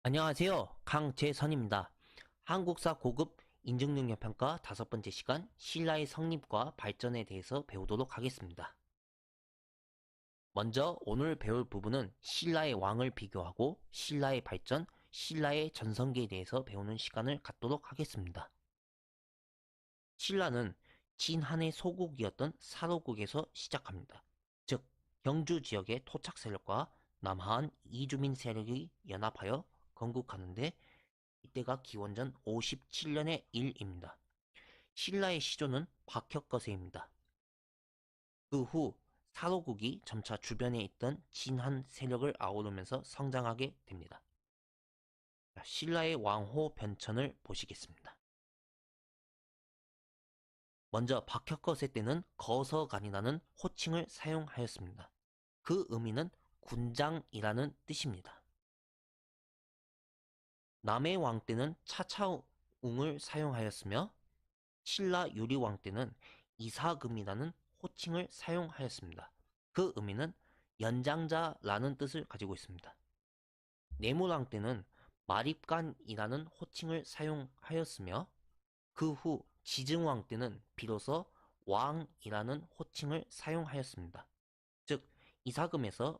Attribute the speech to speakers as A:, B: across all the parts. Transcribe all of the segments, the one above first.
A: 안녕하세요. 강재선입니다. 한국사 고급 인증능력 평가 5번째 시간 신라의 성립과 발전에 대해서 배우도록 하겠습니다. 먼저 오늘 배울 부분은 신라의 왕을 비교하고 신라의 발전, 신라의 전성기에 대해서 배우는 시간을 갖도록 하겠습니다. 신라는 진한의 소국이었던 사로국에서 시작합니다. 즉, 경주 지역의 토착 세력과 남하한 이주민 세력이 연합하여 건국하는데 이때가 기원전 57년의 일입니다. 신라의 시조는 박혁거세입니다. 그 후 사로국이 점차 주변에 있던 진한 세력을 아우르면서 성장하게 됩니다. 신라의 왕호 변천을 보시겠습니다. 먼저 박혁거세 때는 거서간이라는 호칭을 사용하였습니다. 그 의미는 군장이라는 뜻입니다. 남의 왕 때는 차차웅을 사용하였으며 신라 유리왕 때는 이사금이라는 호칭을 사용하였습니다. 그 의미는 연장자라는 뜻을 가지고 있습니다. 내무왕 때는 마립간이라는 호칭을 사용하였으며 그 후 지증왕 때는 비로소 왕이라는 호칭을 사용하였습니다. 즉 이사금에서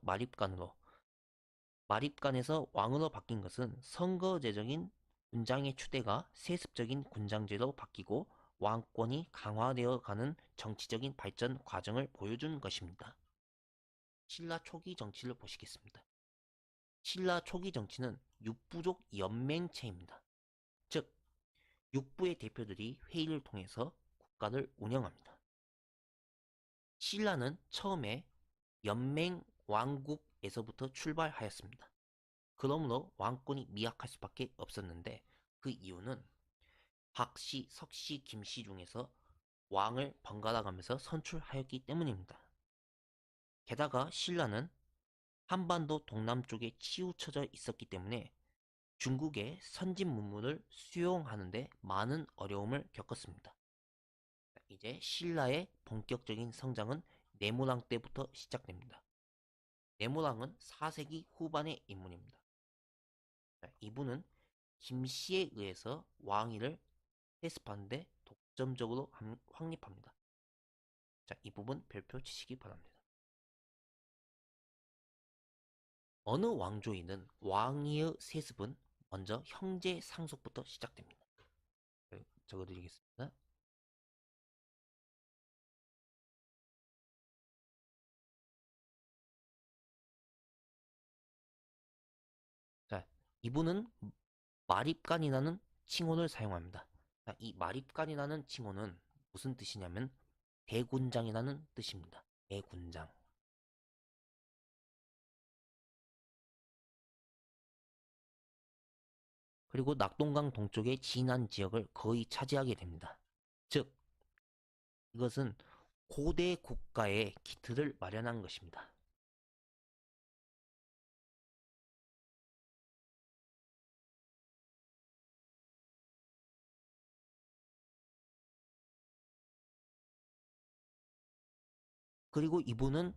A: 마립간에서 왕으로 바뀐 것은 선거제적인 군장의 추대가 세습적인 군장제로 바뀌고 왕권이 강화되어 가는 정치적인 발전 과정을 보여준 것입니다. 신라 초기 정치를 보시겠습니다. 신라 초기 정치는 육부족 연맹체입니다. 즉, 육부의 대표들이 회의를 통해서 국가를 운영합니다. 신라는 처음에 연맹 왕국에서부터 출발하였습니다. 그러므로 왕권이 미약할 수밖에 없었는데 그 이유는 박씨, 석씨, 김씨 중에서 왕을 번갈아 가면서 선출하였기 때문입니다. 게다가 신라는 한반도 동남쪽에 치우쳐져 있었기 때문에 중국의 선진 문물을 수용하는데 많은 어려움을 겪었습니다. 이제 신라의 본격적인 성장은 내무랑 때부터 시작됩니다. 내무랑은 4세기 후반의 인물입니다. 이분은 김씨에 의해서 왕위를 세습하는데 독점적으로 확립합니다. 자, 이 부분 별표 치시기 바랍니다. 어느 왕조이든 왕위의 세습은 먼저 형제 상속부터 시작됩니다. 적어드리겠습니다. 자, 이분은 마립간이라는 칭호를 사용합니다. 자, 이 마립간이라는 칭호는 무슨 뜻이냐면 대군장이라는 뜻입니다. 대군장. 그리고 낙동강 동쪽의 진안 지역을 거의 차지하게 됩니다. 즉, 이것은 고대 국가의 기틀을 마련한 것입니다. 그리고 이분은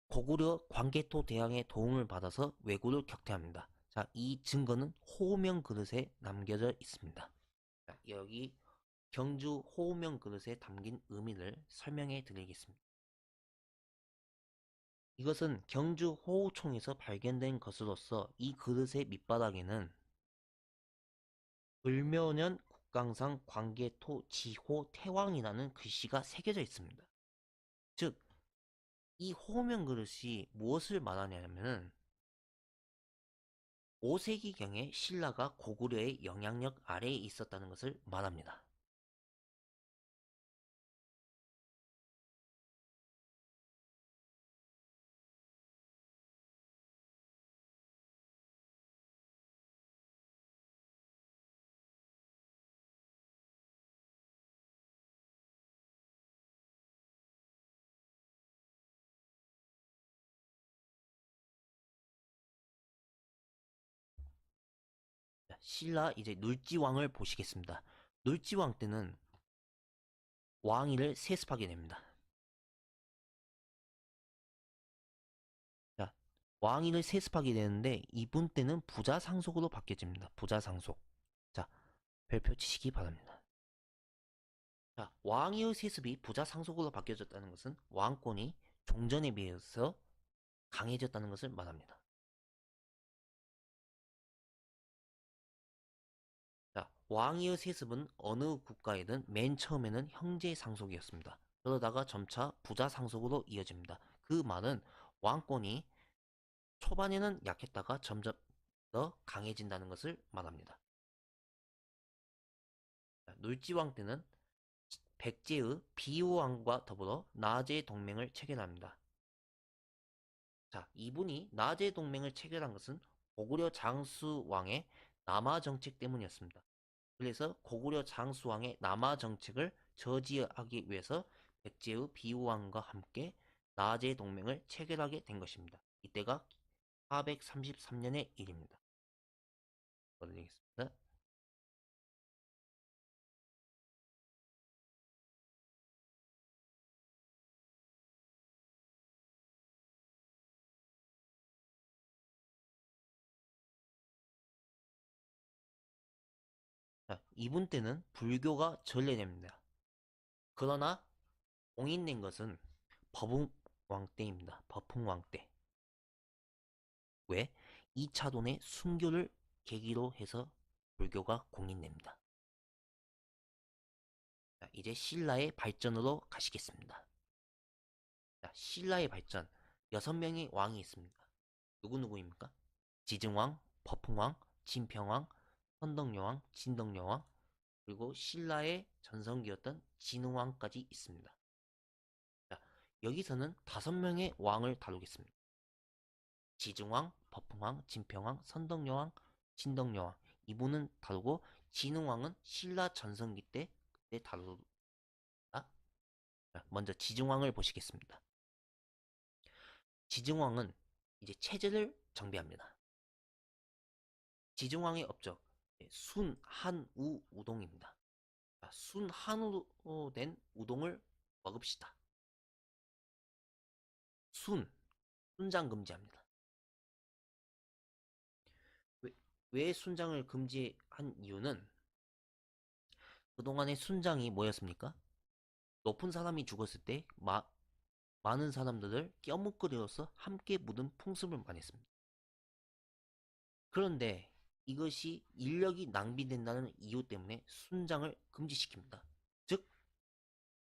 A: 고구려 광개토 대왕의 도움을 받아서 왜구를 격퇴합니다. 자, 이 증거는 호명 그릇에 남겨져 있습니다. 자, 여기 경주 호명 그릇에 담긴 의미를 설명해 드리겠습니다. 이것은 경주 호우총에서 발견된 것으로서 이 그릇의 밑바닥에는 을묘년 국강상 광개토 지호 태왕이라는 글씨가 새겨져 있습니다. 즉, 이 호명 그릇이 무엇을 말하냐면 5세기경에 신라가 고구려의 영향력 아래에 있었다는 것을 말합니다. 신라 이제 놀지왕을 보시겠습니다. 놀지왕 때는 왕위를 세습하게 됩니다. 자, 왕위를 세습하게 되는데 이분 때는 부자 상속으로 바뀌어집니다. 부자 상속. 자, 별표 치시기 바랍니다. 자, 왕위의 세습이 부자 상속으로 바뀌어졌다는 것은 왕권이 종전에 비해서 강해졌다는 것을 말합니다. 자, 왕위의 세습은 어느 국가에든 맨 처음에는 형제 상속이었습니다. 그러다가 점차 부자 상속으로 이어집니다. 그 말은 왕권이 초반에는 약했다가 점점 더 강해진다는 것을 말합니다. 자, 놀지왕 때는 백제의 비호왕과 더불어 나제 동맹을 체결합니다. 자, 이분이 나제 동맹을 체결한 것은 고구려 장수왕의 남하 정책 때문이었습니다. 그래서 고구려 장수왕의 남하 정책을 저지하기 위해서 백제의 비호왕과 함께 나제 동맹을 체결하게 된 것입니다. 이때가 433년의 일입니다. 보여드리겠습니다. 자, 이분 때는 불교가 전래됩니다. 그러나 공인된 것은 버풍왕 때입니다. 버풍왕 때. 왜? 2차돈의 순교를 계기로 해서 불교가 공인됩니다. 자, 이제 신라의 발전으로 가시겠습니다. 자, 신라의 발전. 6명의 왕이 있습니다. 누구누구입니까? 지증왕, 버풍왕, 진평왕, 선덕여왕, 진덕여왕, 그리고 신라의 전성기였던 진흥왕까지 있습니다. 자, 여기서는 5명의 왕을 다루겠습니다. 지증왕, 버풍왕, 진평왕, 선덕여왕, 진덕여왕. 이분은 다루고 진흥왕은 신라 전성기 때 그때 다루다. 먼저 지증왕을 보시겠습니다. 지증왕은 이제 체제를 정비합니다. 지증왕의 업적 순, 한, 우, 우동입니다. 순, 한우로 된 우동을 먹읍시다. 순장 금지합니다. 왜, 왜 순장을 금지한 이유는 그동안의 순장이 뭐였습니까? 높은 사람이 죽었을 때 많은 사람들을 껴묵거려서 함께 묻은 풍습을 말했습니다. 그런데 이것이 인력이 낭비된다는 이유 때문에 순장을 금지시킵니다. 즉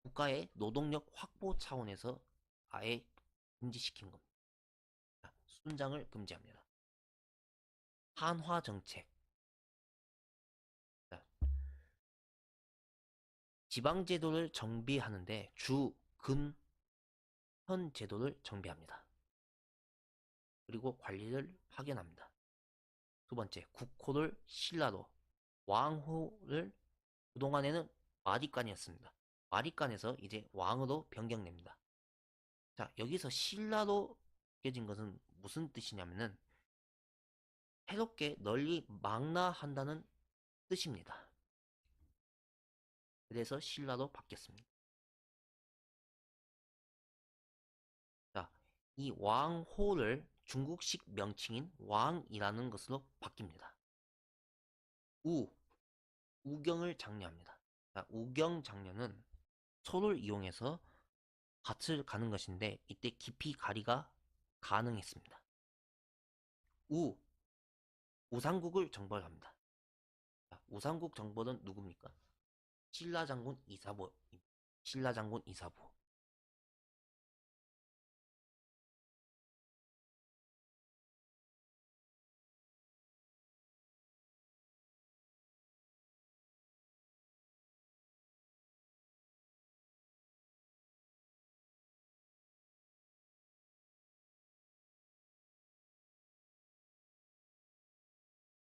A: 국가의 노동력 확보 차원에서 아예 금지시킨 겁니다. 순장을 금지합니다. 한화 정책. 지방 제도를 정비하는데 주, 금, 현 제도를 정비합니다. 그리고 관리를 파견합니다. 두 번째, 국호를 신라로, 왕호를 그동안에는 마리간이었습니다. 마리간에서 이제 왕으로 변경됩니다. 자, 여기서 신라로 바뀌어진 것은 무슨 뜻이냐면은 새롭게 널리 망라한다는 뜻입니다. 그래서 신라로 바뀌었습니다. 자, 이 왕호를 중국식 명칭인 왕이라는 것으로 바뀝니다. 우경을 장려합니다. 자, 우경 장려는 소를 이용해서 밭을 가는 것인데 이때 깊이 가리가 가능했습니다. 우상국을 정벌합니다. 자, 우상국 정벌은 누굽니까? 신라장군 이사보. 신라장군 이사보.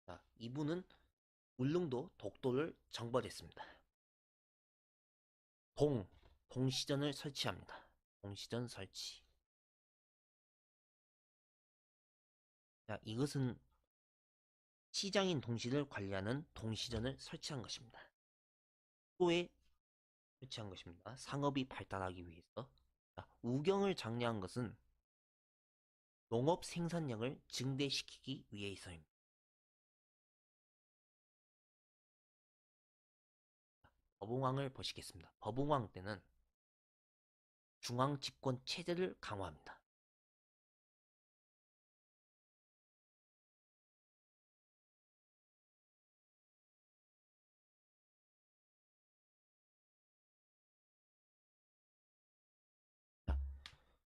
A: 자, 이분은 울릉도 독도를 정벌했습니다. 동시전을 설치합니다. 동시전 설치. 자, 이것은 시장인 동시를 관리하는 동시전을 설치한 것입니다. 또에 설치한 것입니다. 상업이 발달하기 위해서. 자, 우경을 장려한 것은 농업 생산량을 증대시키기 위해서입니다. 버붕왕을 보시겠습니다. 버붕왕 때는 중앙 집권 체제를 강화합니다.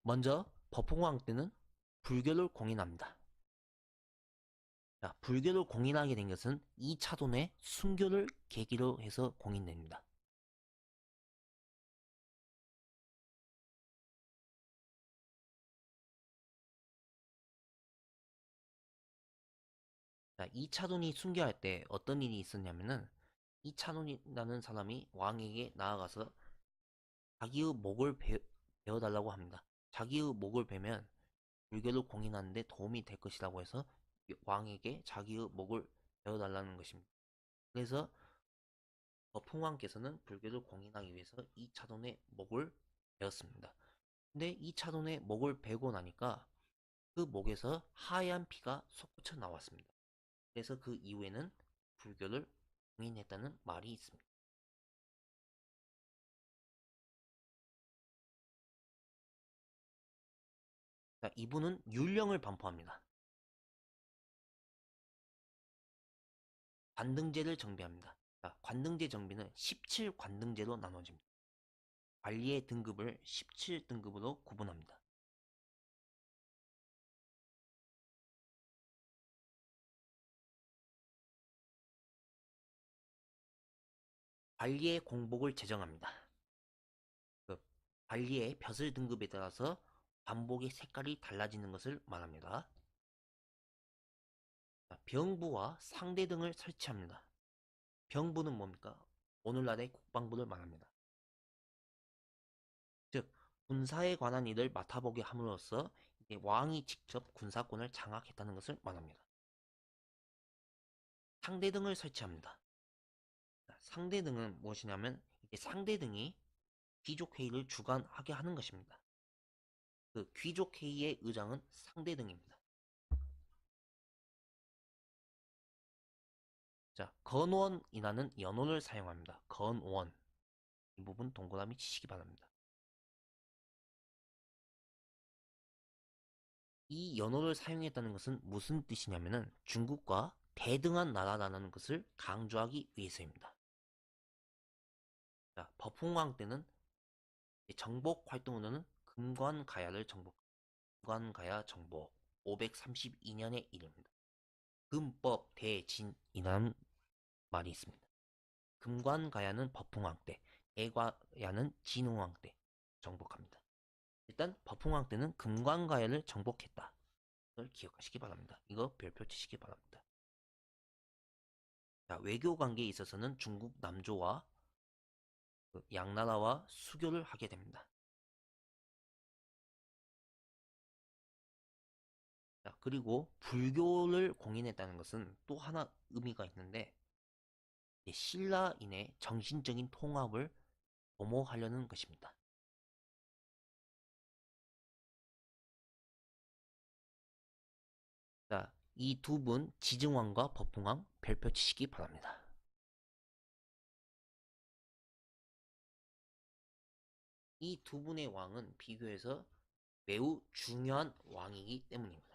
A: 먼저 버붕왕 때는 불교를 공인합니다. 자, 불교를 공인하게 된 것은 이 차돈의 순교를 계기로 해서 공인됩니다. 자, 이 차돈이 순교할 때 어떤 일이 있었냐면은 이 차돈이라는 사람이 왕에게 나아가서 자기의 목을 베어달라고 합니다. 자기의 목을 베면 불교를 공인하는데 도움이 될 것이라고 해서 왕에게 자기의 목을 베어달라는 것입니다. 그래서 풍왕께서는 불교를 공인하기 위해서 이 차돈의 목을 베었습니다. 근데 이 차돈의 목을 베고 나니까 그 목에서 하얀 피가 솟구쳐 나왔습니다. 그래서 그 이후에는 불교를 공인했다는 말이 있습니다. 자, 이분은 율령을 반포합니다. 관등제를 정비합니다. 자, 관등제 정비는 17관등제로 나눠집니다. 관리의 등급을 17등급으로 구분합니다. 관리의 공복을 제정합니다. 그 관리의 벼슬 등급에 따라서 관복의 색깔이 달라지는 것을 말합니다. 자, 병부와 상대 등을 설치합니다. 병부는 뭡니까? 오늘날의 국방부를 말합니다. 즉, 군사에 관한 일을 맡아보게 함으로써 왕이 직접 군사권을 장악했다는 것을 말합니다. 상대등을 설치합니다. 상대등은 무엇이냐면 상대등이 귀족회의를 주관하게 하는 것입니다. 그 귀족회의의 의장은 상대등입니다. 자, 건원이라는 연호를 사용합니다. 건원. 이 부분 동그라미 치시기 바랍니다. 이 연호를 사용했다는 것은 무슨 뜻이냐면은 중국과 대등한 나라라는 것을 강조하기 위해서입니다. 자, 버풍왕 때는 정복 활동으로는 금관가야를 정복, 금관가야 정복 532년의 일입니다. 금법 대진이라는 말이 있습니다. 금관가야는 버풍왕 때, 대과야는 진흥왕 때 정복합니다. 일단 버풍왕 때는 금관가야를 정복했다. 걸 기억하시기 바랍니다. 이거 별표 치시기 바랍니다. 자, 외교 관계에 있어서는 중국 남조와 양나라와 수교를 하게 됩니다. 자, 그리고 불교를 공인했다는 것은 또 하나 의미가 있는데 신라인의 정신적인 통합을 도모하려는 것입니다. 자, 이 두 분 지증왕과 법흥왕 별표 치시기 바랍니다. 이 두 분의 왕은 비교해서 매우 중요한 왕이기 때문입니다.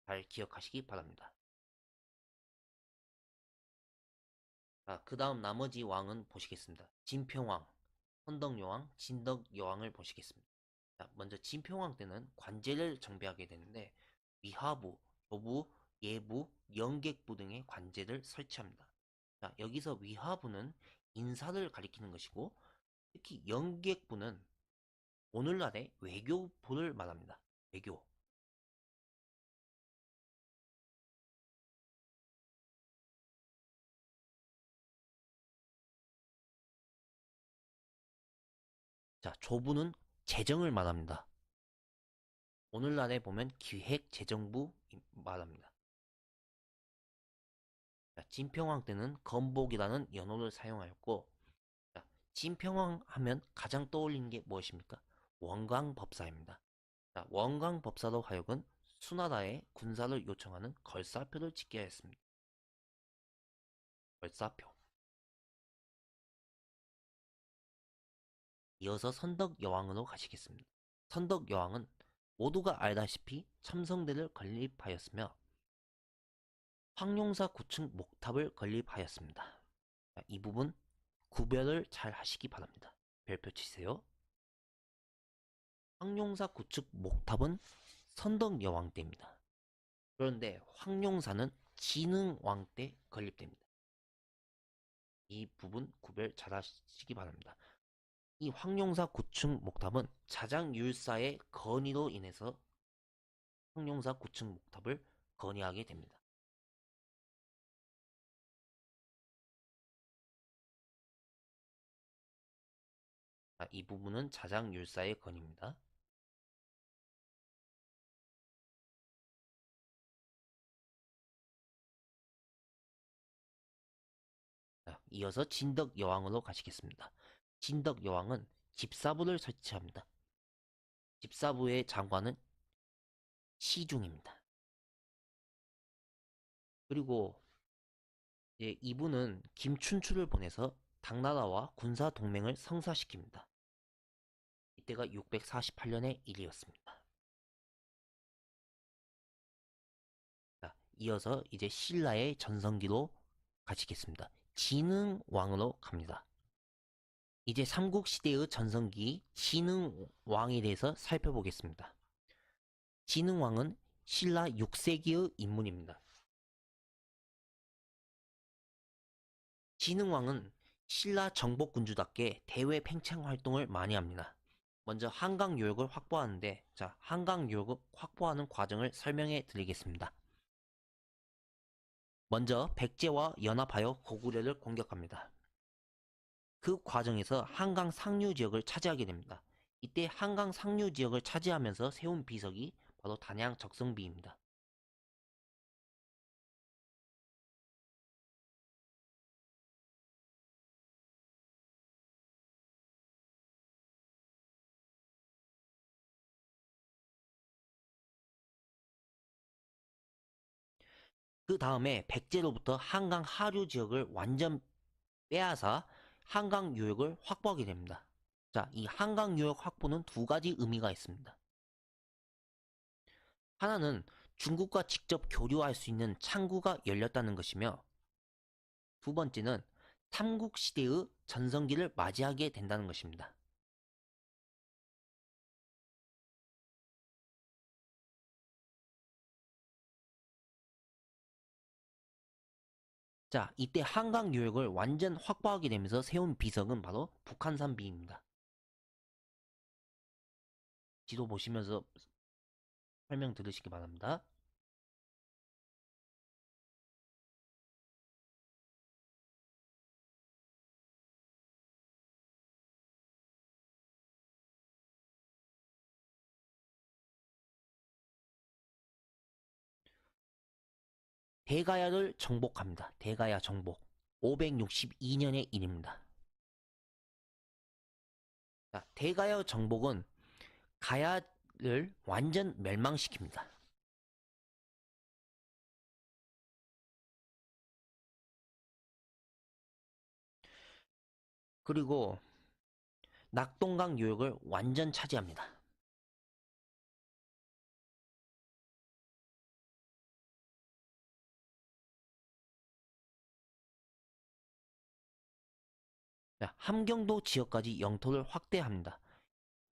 A: 잘 기억하시기 바랍니다. 자, 그 다음 나머지 왕은 보시겠습니다. 진평왕, 선덕여왕, 진덕여왕을 보시겠습니다. 자, 먼저 진평왕 때는 관제를 정비하게 되는데 위하부, 조부, 예부, 영객부 등의 관제를 설치합니다. 자, 여기서 위하부는 인사를 가리키는 것이고 특히 영객부는 오늘날의 외교부를 말합니다. 외교. 자, 조부는 재정을 말합니다. 오늘날에 보면 기획재정부 말합니다. 자, 진평왕 때는 건복이라는 연호를 사용하였고 자, 진평왕 하면 가장 떠올리는 게 무엇입니까? 원광법사입니다. 자, 원광법사로 하여금 수나라에 군사를 요청하는 걸사표를 찍게 했습니다. 걸사표. 이어서 선덕여왕으로 가시겠습니다. 선덕여왕은 모두가 알다시피 첨성대를 건립하였으며 황룡사 구층 목탑을 건립하였습니다. 자, 이 부분 구별을 잘 하시기 바랍니다. 별표 치세요. 황룡사 구축 목탑은 선덕여왕 때입니다. 그런데 황룡사는 진흥왕 때 건립됩니다. 이 부분 구별 잘 하시기 바랍니다. 이 황룡사 구축 목탑은 자장율사의 건의로 인해서 황룡사 구축 목탑을 건의하게 됩니다. 자, 이 부분은 자장율사의 건의입니다. 자, 이어서 진덕여왕으로 가시겠습니다. 진덕여왕은 집사부를 설치합니다. 집사부의 장관은 시중입니다. 그리고 이분은 김춘추를 보내서 당나라와 군사 동맹을 성사시킵니다. 이때가 648년의 일이었습니다. 자, 이어서 이제 신라의 전성기로 가시겠습니다. 진흥왕으로 갑니다. 이제 삼국시대의 전성기 진흥왕에 대해서 살펴보겠습니다. 진흥왕은 신라 6세기의 인물입니다. 진흥왕은 신라 정복군주답게 대외 팽창 활동을 많이 합니다. 먼저 한강 요역을 확보하는데, 자, 한강 요역을 확보하는 과정을 설명해 드리겠습니다. 먼저 백제와 연합하여 고구려를 공격합니다. 그 과정에서 한강 상류 지역을 차지하게 됩니다. 이때 한강 상류 지역을 차지하면서 세운 비석이 바로 단양 적성비입니다. 그 다음에 백제로부터 한강 하류 지역을 완전 빼앗아 한강 유역을 확보하게 됩니다. 자, 이 한강 유역 확보는 두 가지 의미가 있습니다. 하나는 중국과 직접 교류할 수 있는 창구가 열렸다는 것이며, 두 번째는 삼국시대의 전성기를 맞이하게 된다는 것입니다. 자, 이때 한강 유역을 완전 확보하게 되면서 세운 비석은 바로 북한산비입니다. 지도 보시면서 설명 들으시기 바랍니다. 대가야를 정복합니다. 대가야 정복. 562년의 일입니다. 자, 대가야 정복은 가야를 완전 멸망시킵니다. 그리고 낙동강 유역을 완전 차지합니다. 자, 함경도 지역까지 영토를 확대합니다.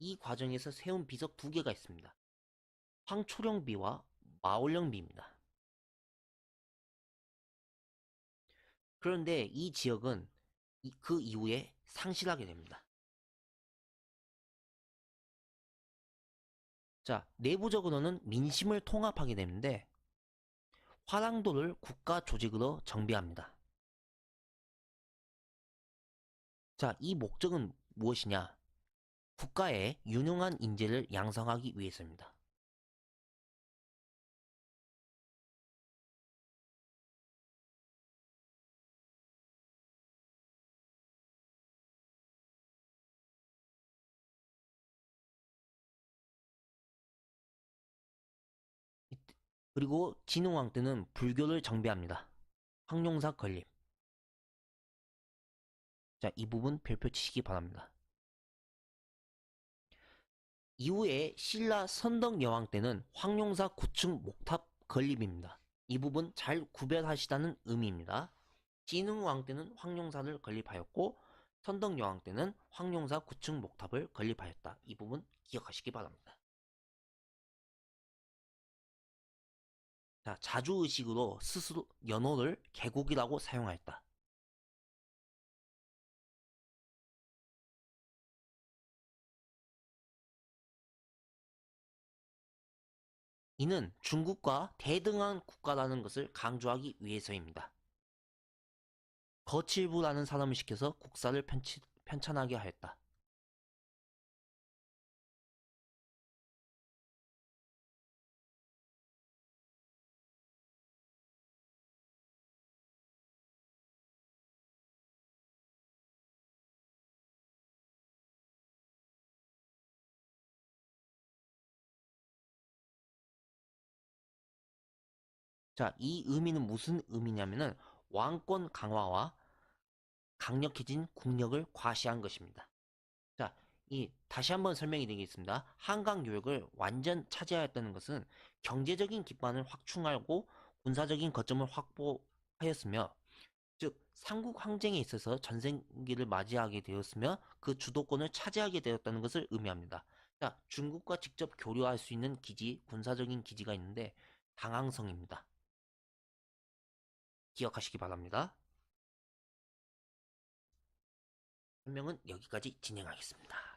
A: 이 과정에서 세운 비석 두 개가 있습니다. 황초령비와 마올령비입니다. 그런데 이 지역은 그 이후에 상실하게 됩니다. 자, 내부적으로는 민심을 통합하게 되는데 화랑도를 국가 조직으로 정비합니다. 자, 이 목적은 무엇이냐? 국가에 유능한 인재를 양성하기 위해서입니다. 그리고 진흥왕 때는 불교를 정배합니다. 황룡사 건립. 자, 이 부분 별표 치시기 바랍니다. 이후에 신라 선덕 여왕 때는 황룡사 9층 목탑 건립입니다. 이 부분 잘 구별하시다는 의미입니다. 진흥왕 때는 황룡사를 건립하였고 선덕 여왕 때는 황룡사 9층 목탑을 건립하였다. 이 부분 기억하시기 바랍니다. 자, 자주의식으로 스스로 연호를 계곡이라고 사용하였다. 이는 중국과 대등한 국가라는 것을 강조하기 위해서입니다. 거칠부라는 사람을 시켜서 국사를 편찬하게 하였다. 자, 이 의미는 무슨 의미냐면은 왕권 강화와 강력해진 국력을 과시한 것입니다. 자, 다시 한번 설명이 드리겠습니다. 한강 유역을 완전 차지하였다는 것은 경제적인 기반을 확충하고 군사적인 거점을 확보하였으며, 즉 삼국 항쟁에 있어서 전쟁기를 맞이하게 되었으며 그 주도권을 차지하게 되었다는 것을 의미합니다. 자, 중국과 직접 교류할 수 있는 기지, 군사적인 기지가 있는데 당항성입니다. 기억하시기 바랍니다. 설명은 여기까지 진행하겠습니다.